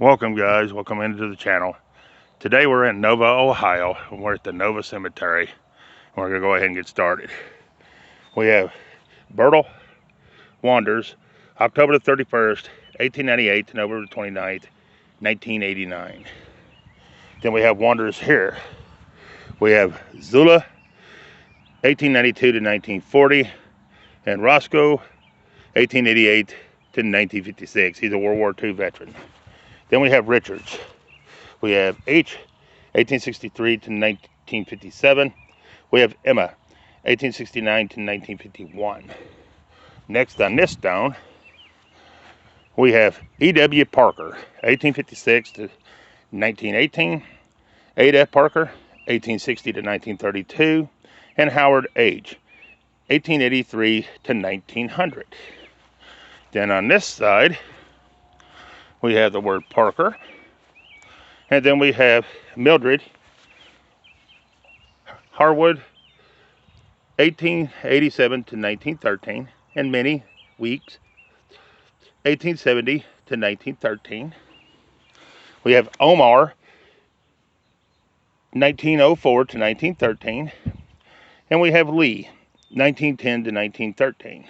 Welcome guys, welcome into the channel. Today we're in Nova, Ohio, and we're at the Nova Cemetery. We're going to go ahead and get started. We have Bertel Wanders, October the 31st, 1898 to November the 29th, 1989. Then we have Wanders here. We have Zula, 1892 to 1940, and Roscoe, 1888 to 1956. He's a World War II veteran. Then we have Richards. We have H, 1863 to 1957. We have Emma, 1869 to 1951. Next on this stone, we have E.W. Parker, 1856 to 1918. A.F. Parker, 1860 to 1932. And Howard H., 1883 to 1900. Then on this side, we have the word Parker. And then we have Mildred Harwood, 1887 to 1913. And Minnie Weeks, 1870 to 1913. We have Omar, 1904 to 1913. And we have Lee, 1910 to 1913.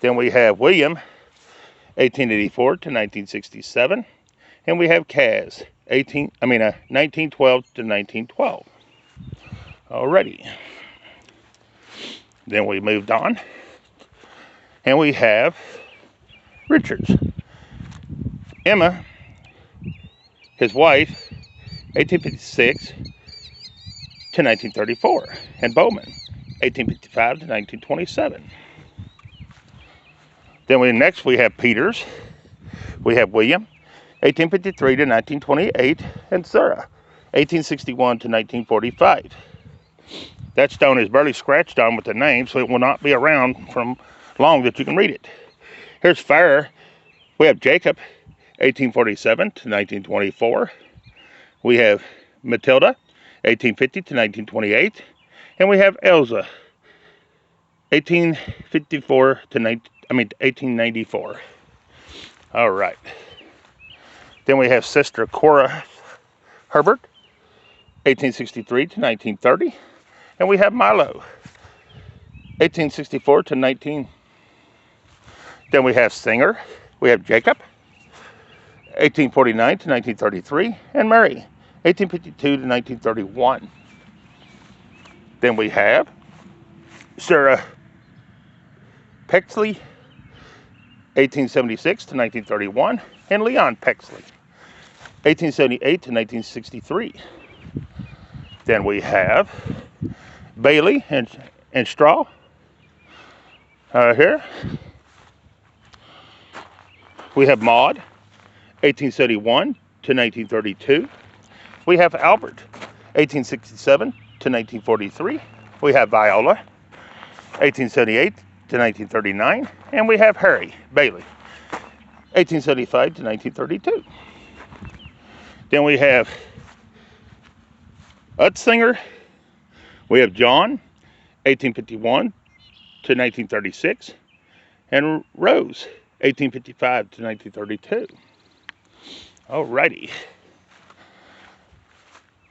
Then we have William, 1884 to 1967, and we have Kaz, 1912 to 1912. Alrighty. Then we moved on, and we have Richards. Emma, his wife, 1856 to 1934, and Bowman, 1855 to 1927. Then next we have Peters. We have William, 1853 to 1928, and Sarah, 1861 to 1945. That stone is barely scratched on with the name, so it will not be around from long that you can read it. Here's Farrer. We have Jacob, 1847 to 1924. We have Matilda, 1850 to 1928, and we have Elsa, 1854 to 1894. All right. Then we have Sister Cora Herbert, 1863 to 1930. And we have Milo, 1864 to 19. Then we have Singer. We have Jacob, 1849 to 1933. And Mary, 1852 to 1931. Then we have Sarah Pexley, 1876 to 1931, and Leon Pexley, 1878 to 1963. Then we have Bailey and Straw here. We have Maud, 1871 to 1932. We have Albert, 1867 to 1943. We have Viola, 1878 to 1939, and we have Harry Bailey, 1875 to 1932. Then we have Utzinger. We have John, 1851 to 1936, and Rose, 1855 to 1932. Alrighty.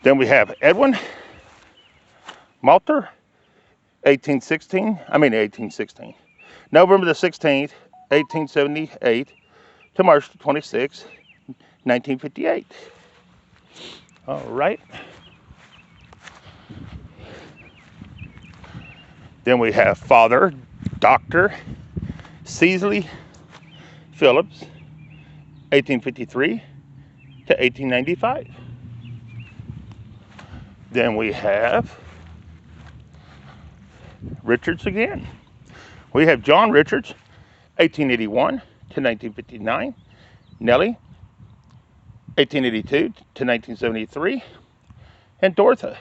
Then we have Edwin Malter, 1816. November the 16th, 1878 to March the 26th, 1958. All right. Then we have Father Dr. Cecily Phillips, 1853 to 1895. Then we have Richards again. We have John Richards, 1881 to 1959. Nellie, 1882 to 1973. And Dorothy,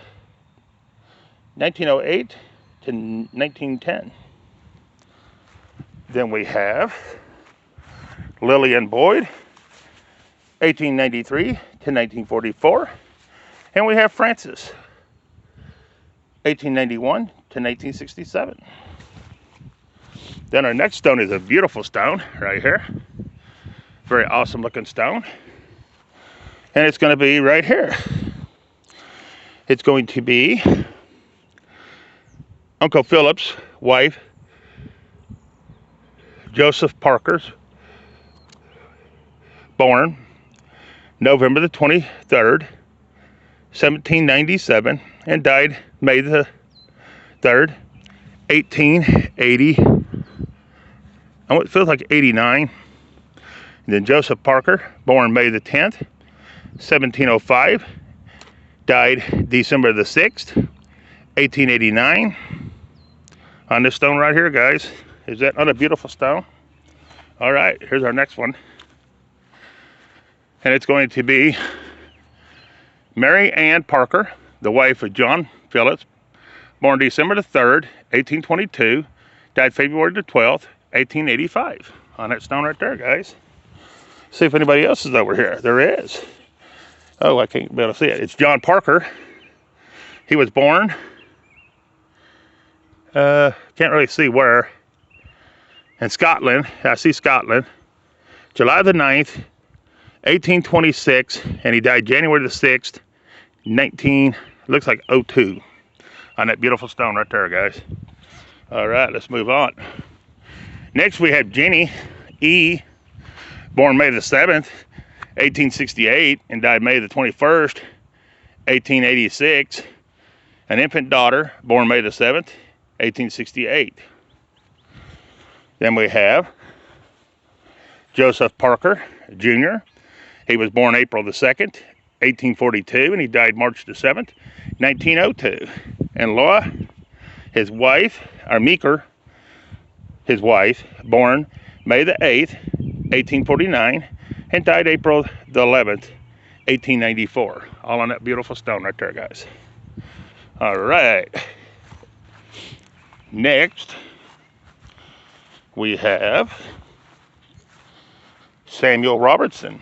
1908 to 1910. Then we have Lillian Boyd, 1893 to 1944. And we have Francis, 1891 to 1967. Then our next stone is a beautiful stone right here. Very awesome looking stone. And it's going to be right here. It's going to be Uncle Philip's wife, Joseph Parker's, born November the 23rd, 1797, and died May the 3rd, 1880. It feels like 89. And then Joseph Parker, born May the 10th, 1705, died December the 6th, 1889. On this stone right here, guys. Is that not a beautiful stone? All right, here's our next one. And it's going to be Mary Ann Parker, the wife of John Phillips, born December the 3rd, 1822, died February the 12th, 1885. On that stone right there, guys. See if anybody else is over here. There is. Oh, I can't be able to see it. It's John Parker. He was born, can't really see where, in Scotland. I see Scotland. July the 9th, 1826, and he died January the 6th, looks like 02. On that beautiful stone right there, guys. All right, let's move on. Next we have Jenny E., born May the 7th, 1868, and died May the 21st, 1886. An infant daughter, born May the 7th, 1868. Then we have Joseph Parker Jr. He was born April the 2nd, 1842, and he died March the 7th, 1902. And Laura, his wife, or Meeker, his wife, born May the 8th, 1849, and died April the 11th, 1894. All on that beautiful stone right there, guys. All right. Next, we have Samuel Robertson,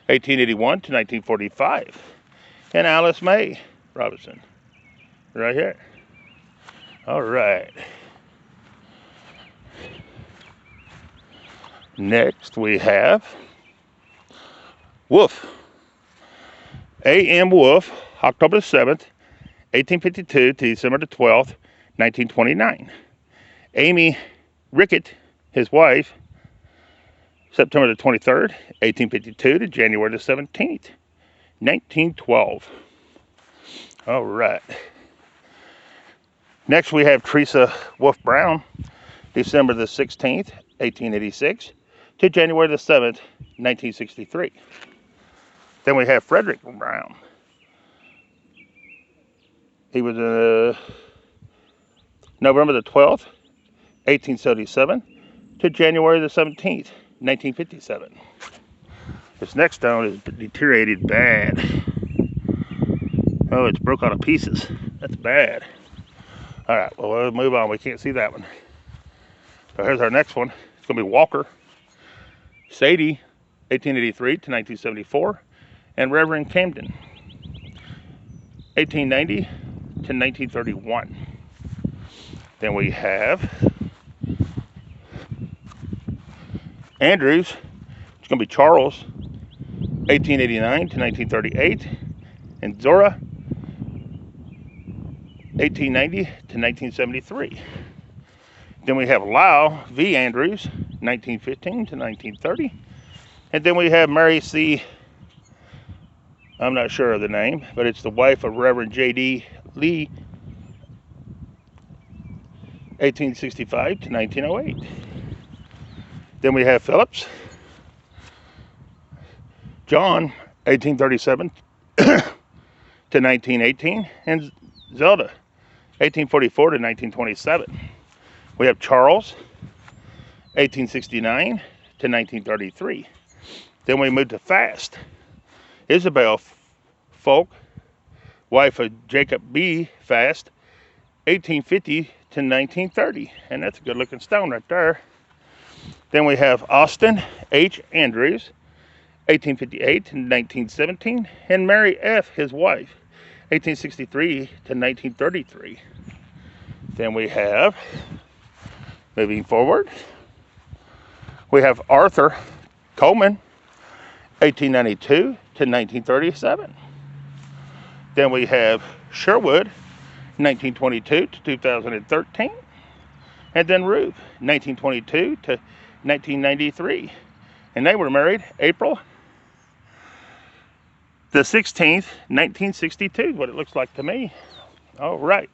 1881 to 1945, and Alice May Robertson, right here. All right. Next, we have Wolf, A.M. Wolf, October 7th, 1852 to December the 12th, 1929. Amy Rickett, his wife, September the 23rd, 1852 to January the 17th, 1912. All right. Next we have Teresa Wolf Brown, December the 16th, 1886 to January the 7th, 1963. Then we have Frederick Brown. He was November the 12th, 1877 to January the 17th, 1957. This next stone is deteriorated bad. Oh, it's broke out of pieces. That's bad. All right, well, we'll move on. We can't see that one. So here's our next one. It's going to be Walker Sadie, 1883 to 1974, and Reverend Camden, 1890 to 1931. Then we have Andrews. It's going to be Charles, 1889 to 1938, and Zora, 1890 to 1973. Then we have Lau V. Andrews, 1915 to 1930. And then we have Mary C. I'm not sure of the name, but it's the wife of Reverend J.D. Lee, 1865 to 1908. Then we have Phillips, John, 1837 to 1918, and Zelda, 1844 to 1927. We have Charles, 1869 to 1933. Then we move to Fast. Isabel Folk, wife of Jacob B. Fast, 1850 to 1930. And that's a good looking stone right there. Then we have Austin H. Andrews, 1858 to 1917. And Mary F., his wife, 1863 to 1933. Then we have, moving forward, we have Arthur Coleman, 1892 to to 1937. Then we have Sherwood, 1922 to 2013. And then Ruth, 1922 to 1993. And they were married April the 16th, 1962, what it looks like to me. All right.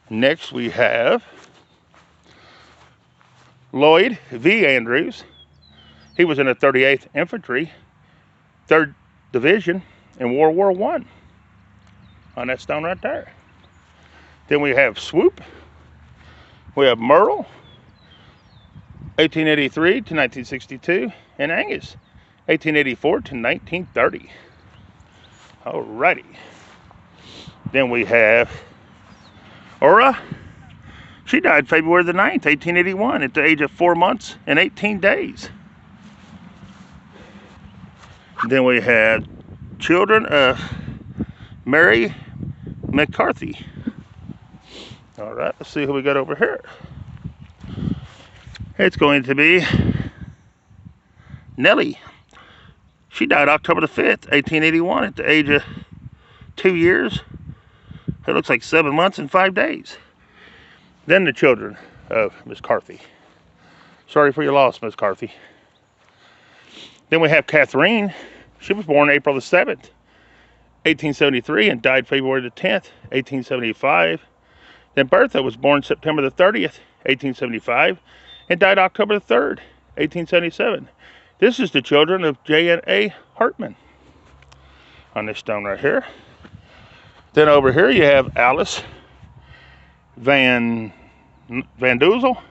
Next we have Lloyd V. Andrews. He was in the 38th Infantry, 3rd Division in World War I. On that stone right there. Then we have Swoop. We have Merle, 1883 to 1962, and Angus, 1884 to 1930. Alrighty. Then we have Ora. She died February the 9th, 1881, at the age of 4 months and 18 days. Then we have children of Mary McCarthy. All right, let's see who we got over here. It's going to be Nellie. She died October the 5th, 1881, at the age of 2 years. It looks like 7 months and 5 days. Then the children of Miss Carthy. Sorry for your loss, Miss Carthy. Then we have Catherine. She was born April the 7th, 1873, and died February the 10th, 1875. Then Bertha was born September the 30th, 1875, and died October the 3rd, 1877. This is the children of J.N.A. Hartman on this stone right here. Then over here you have Alice Van Duzel,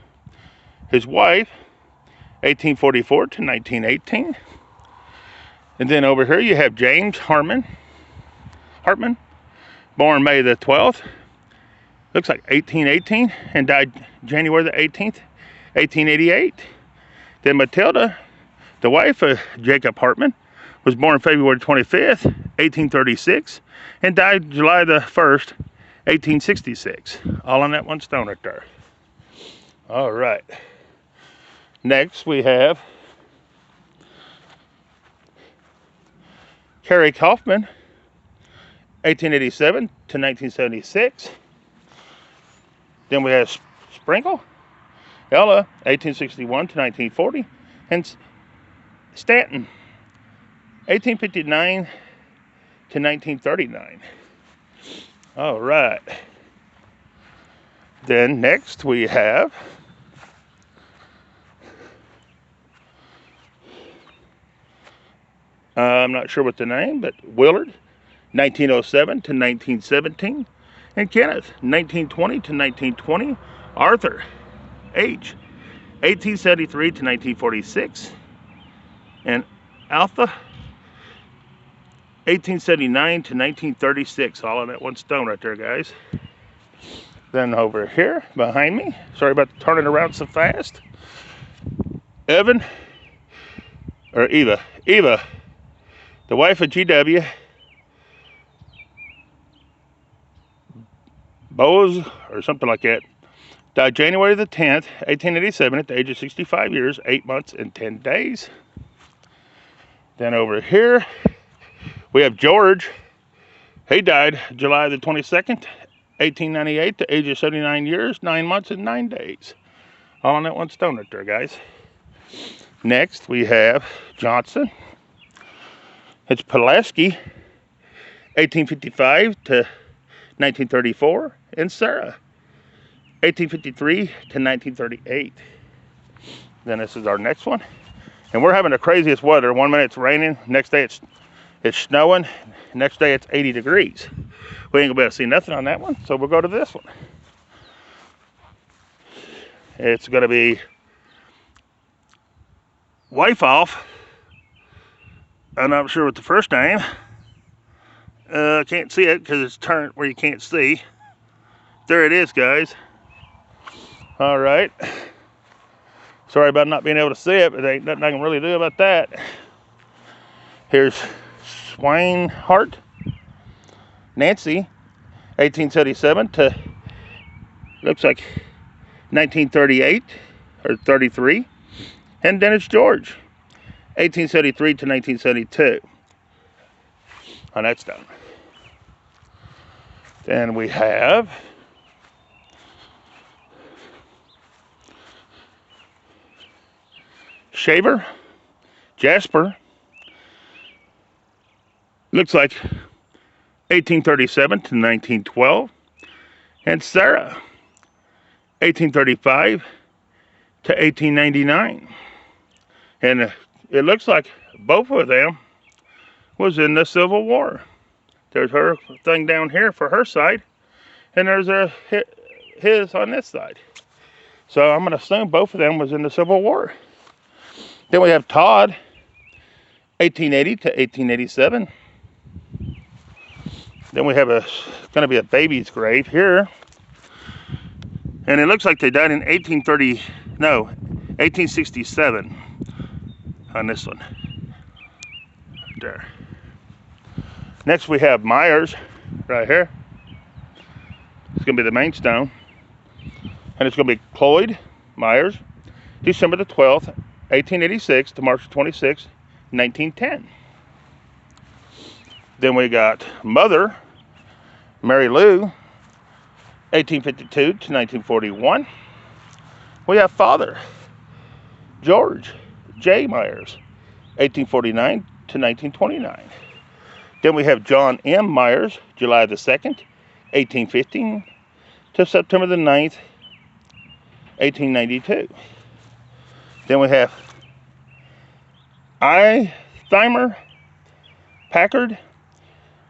his wife, 1844 to 1918. And then over here you have James Hartman, born May the 12th, looks like 1818, and died January the 18th, 1888. Then Matilda, the wife of Jacob Hartman, was born February 25th, 1836, and died July the 1st, 1866. All on that one stone right there. All right. Next we have Carrie Kaufman, 1887 to 1976. Then we have Sprinkle, Ella, 1861 to 1940, and Stanton, 1859 to 1939. All right. Then next we have I'm not sure what the name, but Willard, 1907 to 1917. And Kenneth, 1920 to 1920. Arthur H., 1873 to 1946. And Alpha, 1879 to 1936. All on that one stone right there, guys. Then over here, behind me, sorry about turning around so fast. Eva, the wife of G.W. Bose, or something like that, died January the 10th, 1887, at the age of 65 years, 8 months, and 10 days. Then over here, we have George. He died July the 22nd, 1898, the age of 79 years, 9 months, and 9 days. All on that one stone right there, guys. Next, we have Johnson. It's Pulaski, 1855 to 1934, and Sarah, 1853 to 1938. Then this is our next one. And we're having the craziest weather. 1 minute it's raining, next day it's snowing, next day it's 80 degrees. We ain't gonna be able to see nothing on that one, so we'll go to this one. It's gonna be Wife-Off. I'm not sure what the first name. I can't see it because it's turned where you can't see. There it is, guys. All right. Sorry about not being able to see it, but there ain't nothing I can really do about that. Here's Swinehart, Nancy, 1877 to, looks like 1938 or 33. And Dennis George, 1873 to 1972. And that's done. Then we have Shaver, Jasper, looks like 1837 to 1912, and Sarah, 1835 to 1899. And it looks like both of them was in the Civil War. There's her thing down here for her side, and there's his on this side. So I'm going to assume both of them was in the Civil War. Then we have Todd, 1880 to 1887. Then we have going to be a baby's grave here. And it looks like they died in 1867 on this one. There. Next we have Myers right here. It's going to be the main stone. And it's going to be Cloyd Myers, December the 12th, 1886 to March 26, 1910. Then we got Mother, Mary Lou, 1852 to 1941. We have Father, George J. Myers, 1849 to 1929. Then we have John M. Myers, July the 2nd, 1815 to September the 9th, 1892. Then we have I. Thymer Packard,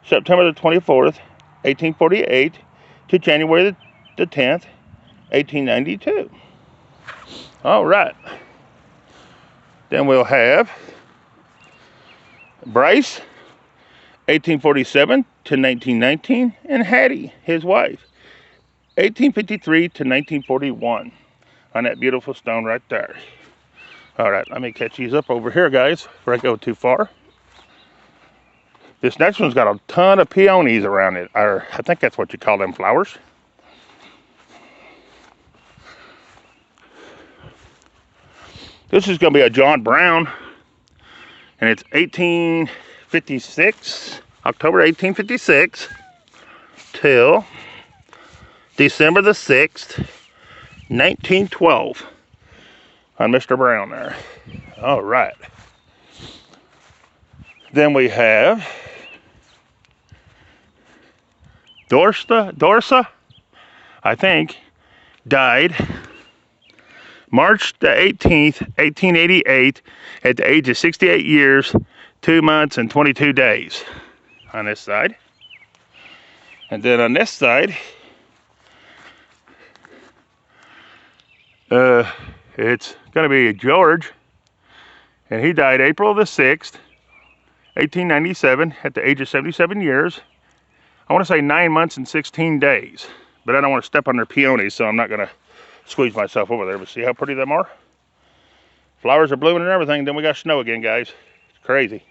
September the 24th, 1848 to January the 10th, 1892. All right. Then we'll have Bryce, 1847 to 1919, and Hattie, his wife, 1853 to 1941, on that beautiful stone right there. All right, let me catch these up over here, guys, before I go too far. This next one's got a ton of peonies around it, or I think that's what you call them flowers. This is going to be a John Brown, and it's 1856, October 1856, till December the 6th, 1912, on Mr. Brown there. All right. Then we have Dorsa, I think, died March the 18th, 1888, at the age of 68 years, 2 months, and 22 days on this side. And then on this side, it's going to be George, and he died April the 6th, 1897, at the age of 77 years. I want to say 9 months and 16 days, but I don't want to step on their peonies, so I'm not going to squeeze myself over there. But see how pretty them are? Flowers are blooming and everything. Then we got snow again, guys. It's crazy.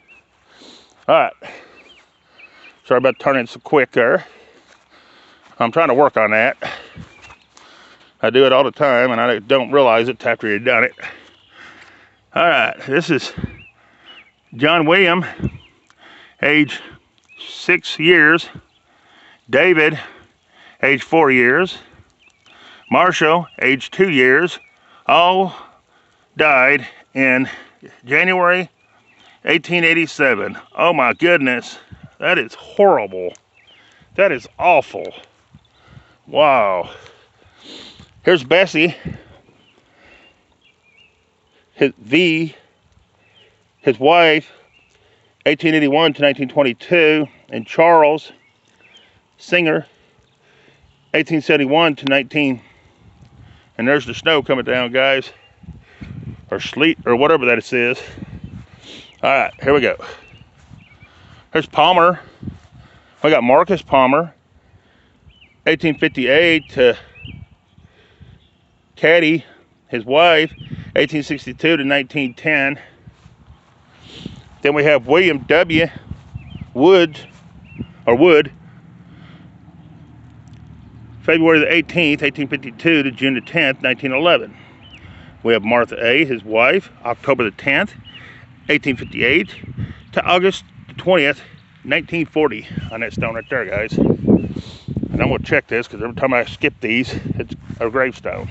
All right. Sorry about turning so quick there. I'm trying to work on that. I do it all the time, and I don't realize it after you've done it. All right. This is John William, age 6 years. David, age 4 years. Marshall, age 2 years. All died in January 1887. Oh my goodness. That is horrible. That is awful. Wow. Here's Bessie. His wife, 1881 to 1922, and Charles Singer, 1871 to 19. And there's the snow coming down, guys, or sleet, or whatever that it is. All right, here we go. There's Palmer. We got Marcus Palmer, 1858 to Caddy, his wife, 1862 to 1910. Then we have William W. Wood, February the 18th, 1852 to June the 10th, 1911. We have Martha A., his wife, October the 10th, 1858 to August 20th, 1940 on that stone right there, guys. And I'm gonna check this because every time I skip these, it's a gravestone.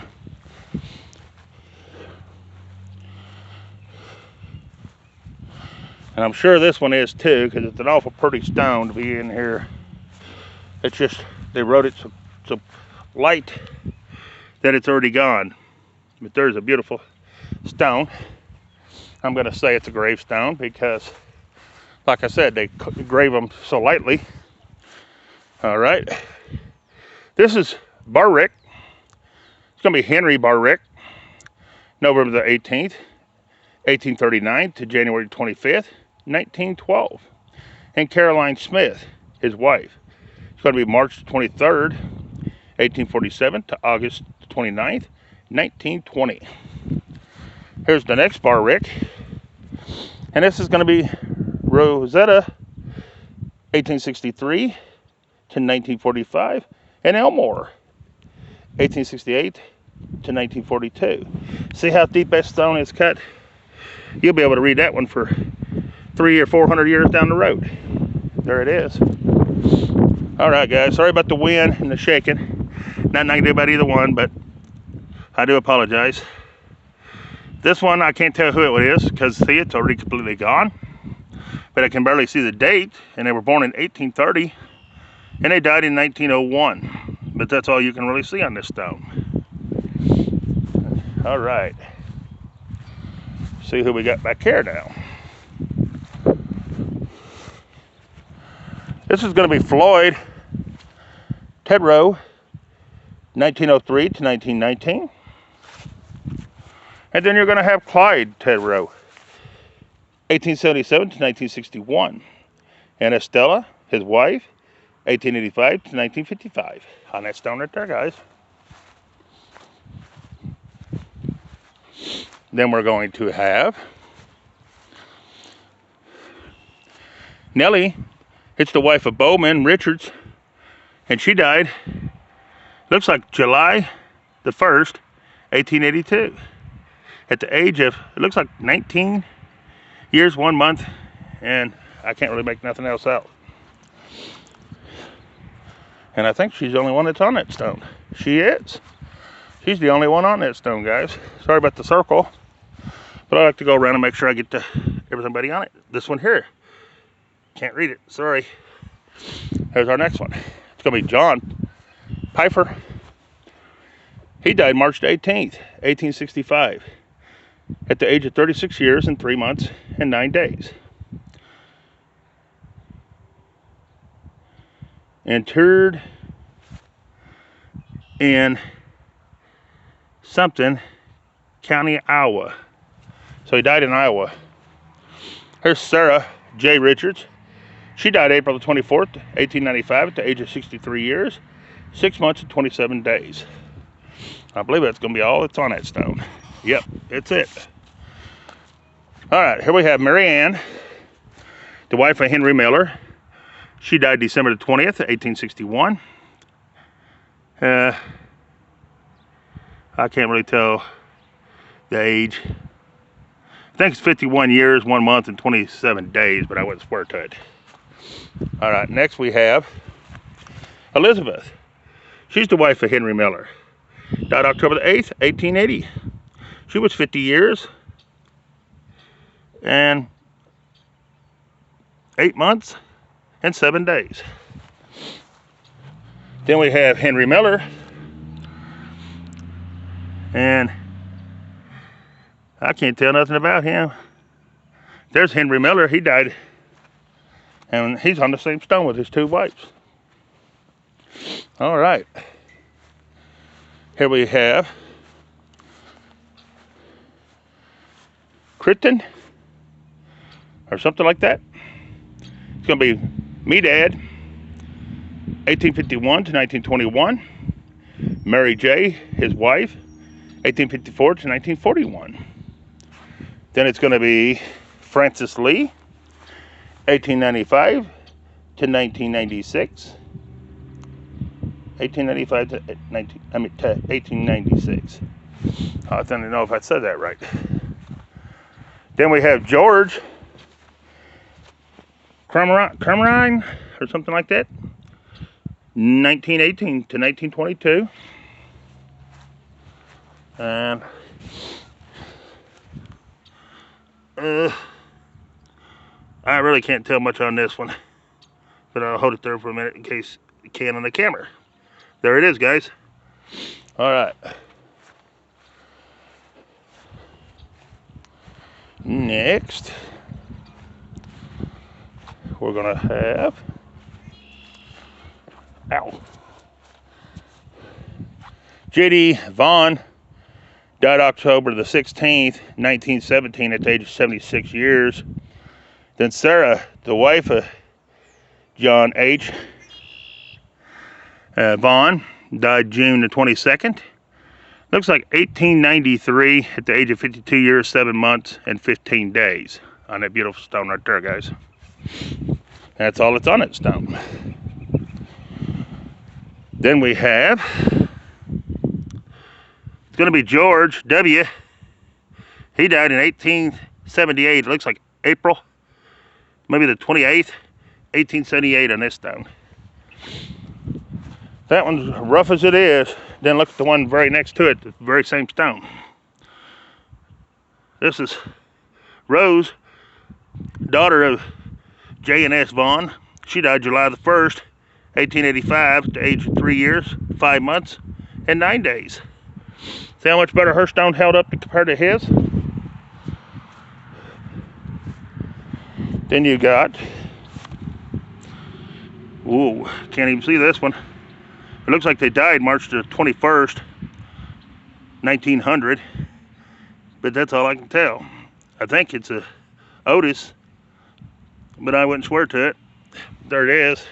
And I'm sure this one is too, because it's an awful pretty stone to be in here. It's just, they wrote it so light that it's already gone. But there's a beautiful stone. I'm gonna say it's a gravestone because, like I said, they grave them so lightly. All right. This is Barrick. It's gonna be Henry Barrick, November the 18th, 1839 to January 25th, 1912. And Caroline Smith, his wife. It's going to be March 23rd, 1847 to August 29th, 1920. Here's the next Barrick. And this is going to be Rosetta, 1863 to 1945. And Elmore, 1868 to 1942. See how deep that stone is cut? You'll be able to read that one for 300 or 400 years down the road. There it is. All right, guys. Sorry about the wind and the shaking. Nothing I can do about either one, but I do apologize. This one, I can't tell who it is because, see, it's already completely gone. But I can barely see the date, and they were born in 1830, and they died in 1901. But that's all you can really see on this stone. All right. See who we got back here now. This is going to be Floyd Tedrow, 1903 to 1919. And then you're going to have Clyde Tedrow, 1877 to 1961. And Estella, his wife, 1885 to 1955. On that stone right there, guys. Then we're going to have Nellie. It's the wife of Bowman Richards, and she died, looks like July the 1st, 1882, at the age of, it looks like 19 years, 1 month, and I can't really make nothing else out. And I think she's the only one that's on that stone. She is. She's the only one on that stone, guys. Sorry about the circle, but I like to go around and make sure I get to everybody on it. This one here. Can't read it, sorry. Here's our next one. It's gonna be John Pfeiffer. He died March 18th, 1865, at the age of 36 years and 3 months and 9 days. Interred in something, County, Iowa. So he died in Iowa. Here's Sarah J. Richards. She died April the 24th, 1895 at the age of 63 years, 6 months and 27 days. I believe that's going to be all that's on that stone. Yep, it's it. All right, here we have Mary Ann, the wife of Henry Miller. She died December the 20th, 1861. I can't really tell the age. I think it's 51 years, 1 month, and 27 days, but I wouldn't swear to it. All right, next we have Elizabeth. She's the wife of Henry Miller. Died October the 8th, 1880. She was 50 years and 8 months and 7 days. Then we have Henry Miller. And I can't tell nothing about him. There's Henry Miller. He died, and he's on the same stone with his two wives. All right. Here we have Crichton, or something like that. It's going to be me dad, 1851 to 1921. Mary J., his wife, 1854 to 1941. Then it's going to be Francis Lee, 1895 to 1996. 1895 to 1896. I don't know if I said that right. Then we have George Crumrine or something like that, 1918 to 1922. And I really can't tell much on this one, but I'll hold it there for a minute in case you can on the camera. There it is, guys. All right. Next, we're gonna have, J.D. Vaughn, died October the 16th, 1917 at the age of 76 years. Then Sarah, the wife of John H. Vaughn, died June the 22nd. Looks like 1893 at the age of 52 years, 7 months, and 15 days on that beautiful stone right there, guys. That's all that's on that stone. Then we have, it's going to be George W. He died in 1878. It looks like April, maybe the 28th, 1878 on this stone. That one's rough as it is. Then look at the one very next to it, the very same stone. This is Rose, daughter of J and S Vaughn. She died July the 1st, 1885, at the age of 3 years, 5 months, and 9 days. See how much better her stone held up compared to his? Then you got, ooh, can't even see this one. It looks like they died March the 21st, 1900, but that's all I can tell. I think it's a Otis, but I wouldn't swear to it. There it is.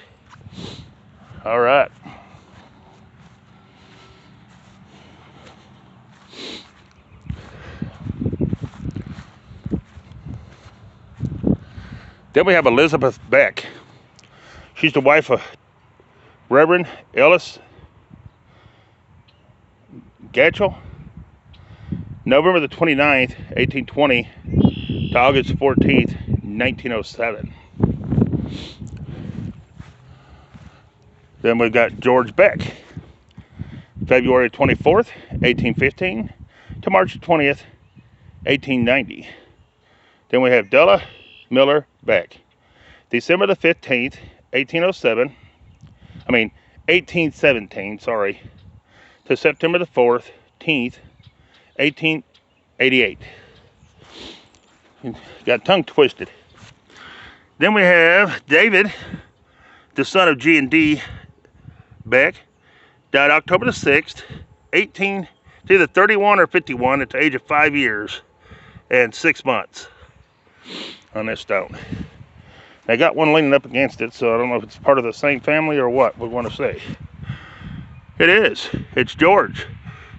All right. Then we have Elizabeth Beck. She's the wife of Reverend Ellis Gatchell, November the 29th, 1820 to August 14th, 1907. Then we've got George Beck, February 24th, 1815 to March 20th, 1890. Then we have Della Miller Beck, December the 15th, 1817, sorry, to September the 14th, 1888. Got tongue twisted. Then we have David, the son of G and D Beck, died October the 6th, it's either 31 or 51 at the age of 5 years and 6 months on this stone. I got one leaning up against it, so I don't know if it's part of the same family or what we want to say. It is. It's George,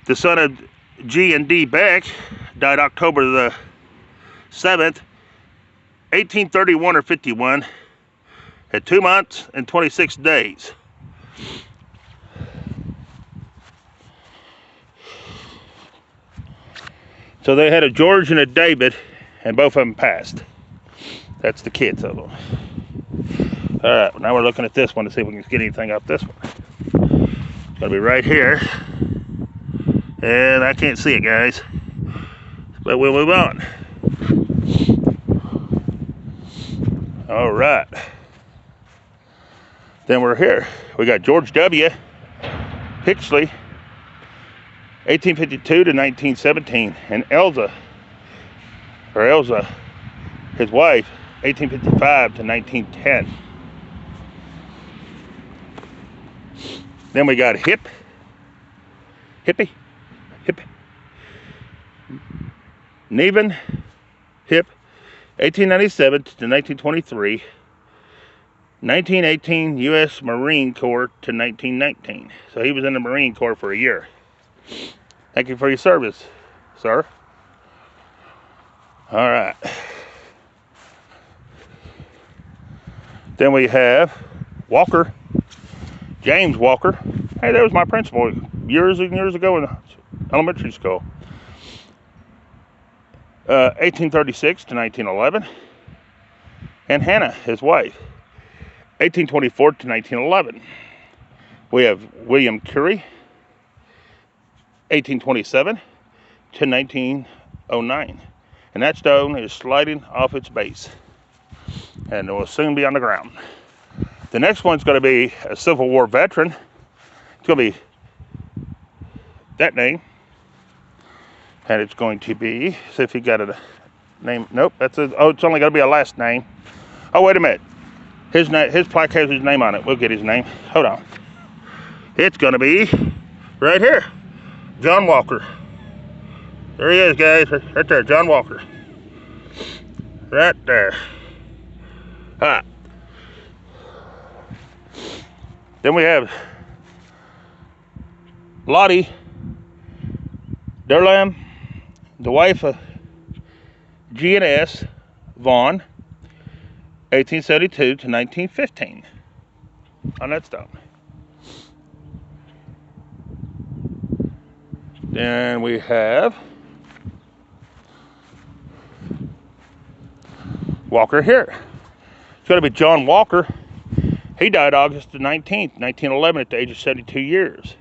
the son of G and D Beck, died October the 7th, 1831 or 51 at 2 months and 26 days. So they had a George and a David, and both of them passed. That's the kids of them. All right, now we're looking at this one to see if we can get anything off this one. It's gonna be right here. And I can't see it, guys. But we'll move on. All right. Then we're here. We got George W. Pixley, 1852 to 1917, and Elza, his wife, 1855 to 1910. Then we got Hippie, Nevin Hip, 1897 to 1923, 1918 U.S. Marine Corps to 1919. So he was in the Marine Corps for a year. Thank you for your service, sir. All right. Then we have Walker, James Walker. Hey, that was my principal years and years ago in elementary school. 1836 to 1911. And Hannah, his wife, 1824 to 1911. We have William Curie, 1827 to 1909. And that stone is sliding off its base, and it will soon be on the ground. The next one's going to be a Civil War veteran. It's going to be that name. And it's going to be, see if he got a name. Nope, it's only going to be a last name. Oh, wait a minute. His plaque has his name on it. We'll get his name. Hold on. It's going to be right here. John Walker. There he is, guys. Right there, John Walker. Right there. All right. Then we have Lottie Durlam, the wife of G&S Vaughn, 1872 to 1915 on that stone. Then we have Walker here. It's going to be John Walker. He died August the 19th, 1911 at the age of 72 years.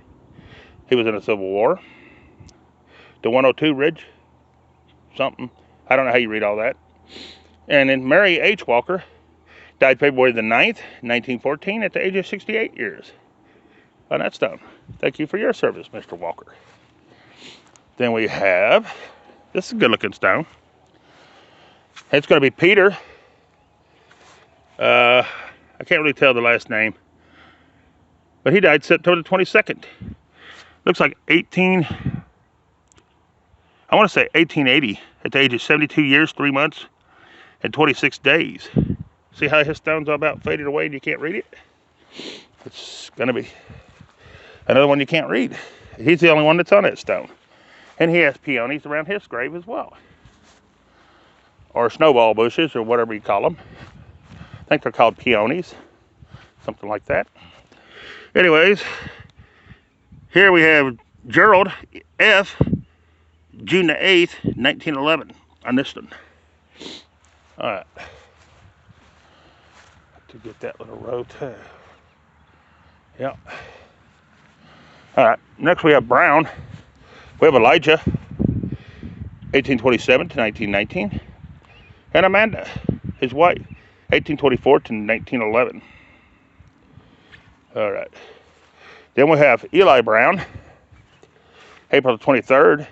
He was in the Civil War. The 102 Ridge, something. I don't know how you read all that. And then Mary H. Walker died February the 9th, 1914 at the age of 68 years. On that stone. Thank you for your service, Mr. Walker. Then we have, this is a good looking stone. It's going to be Peter. I can't really tell the last name. But he died September the 22nd. Looks like I want to say 1880 at the age of 72 years, 3 months, and 26 days. See how his stone's all about faded away and you can't read it? It's going to be another one you can't read. He's the only one that's on that stone. And he has peonies around his grave as well. Or snowball bushes, or whatever you call them. I think they're called peonies. Something like that. Anyways, here we have Gerald F. June the 8th, 1911 on this one. Alright. To get that little row too. Yep. Alright, next we have Brown. We have Elijah, 1827 to 1919. And Amanda, his wife, 1824 to 1911. Alright. Then we have Eli Brown, April 23rd,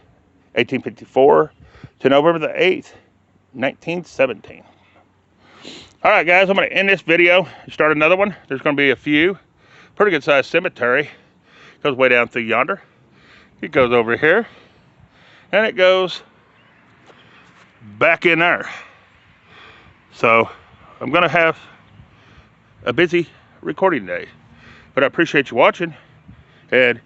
1854 to November the 8th, 1917. Alright guys, I'm going to end this video and start another one. There's going to be a few. Pretty good sized cemetery. Goes way down through yonder. It goes over here. And it goes back in there. So I'm going to have a busy recording day. But I appreciate you watching. And